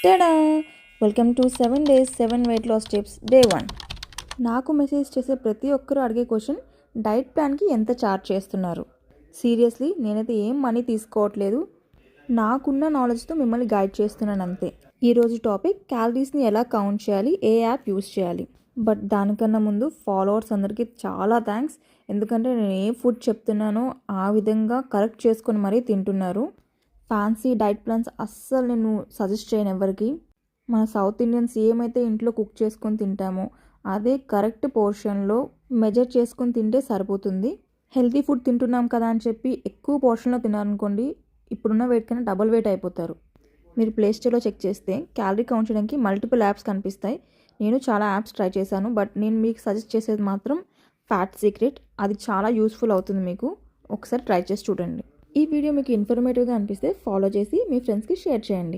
Ta-da! Welcome to 7 days 7 weight loss tips day 1. నాకు message చేసే ప్రతి ఒక్కరు అడిగే క్వశ్చన్, డైట్ ప్లాన్కి ఎంత ఛార్జ్ చేస్తున్నారు? సీరియస్లీ నేనైతే ఏం మనీ తీసుకోవట్లేదు, నాకున్న నాలెడ్జ్తో మిమ్మల్ని గైడ్ చేస్తున్నాను అంతే. ఈరోజు టాపిక్ క్యాలరీస్ని ఎలా కౌంట్ చేయాలి, ఏ యాప్ యూస్ చేయాలి. బట్ దానికన్నా ముందు ఫాలోవర్స్ అందరికీ చాలా థ్యాంక్స్, ఎందుకంటే నేను ఏ ఫుడ్ చెప్తున్నానో ఆ విధంగా కరెక్ట్ చేసుకొని మరీ తింటున్నారు. ఫ్యాన్సీ డైట్ ప్లాన్స్ అస్సలు నేను సజెస్ట్ చేయను ఎవరికి. మన సౌత్ ఇండియన్స్ ఏమైతే ఇంట్లో కుక్ చేసుకొని తింటామో అదే కరెక్ట్ పోర్షన్లో మెజర్ చేసుకొని తింటే సరిపోతుంది. హెల్తీ ఫుడ్ తింటున్నాం కదా అని చెప్పి ఎక్కువ పోర్షన్లో తినారనుకోండి, ఇప్పుడున్న వెయిట్ కన్నా డబుల్ వెయిట్ అయిపోతారు. మీరు ప్లే స్టోర్లో చెక్ చేస్తే క్యాలరీ కౌంట్ చేయడానికి మల్టిపుల్ యాప్స్ కనిపిస్తాయి. నేను చాలా యాప్స్ ట్రై చేశాను, బట్ నేను మీకు సజెస్ట్ చేసేది మాత్రం ఫ్యాట్ సీక్రెట్. అది చాలా యూస్ఫుల్ అవుతుంది మీకు, ఒకసారి ట్రై చేసి చూడండి. ఈ వీడియో మీకు ఇన్ఫర్మేటివ్గా అనిపిస్తే ఫాలో చేసి మీ ఫ్రెండ్స్కి షేర్ చేయండి.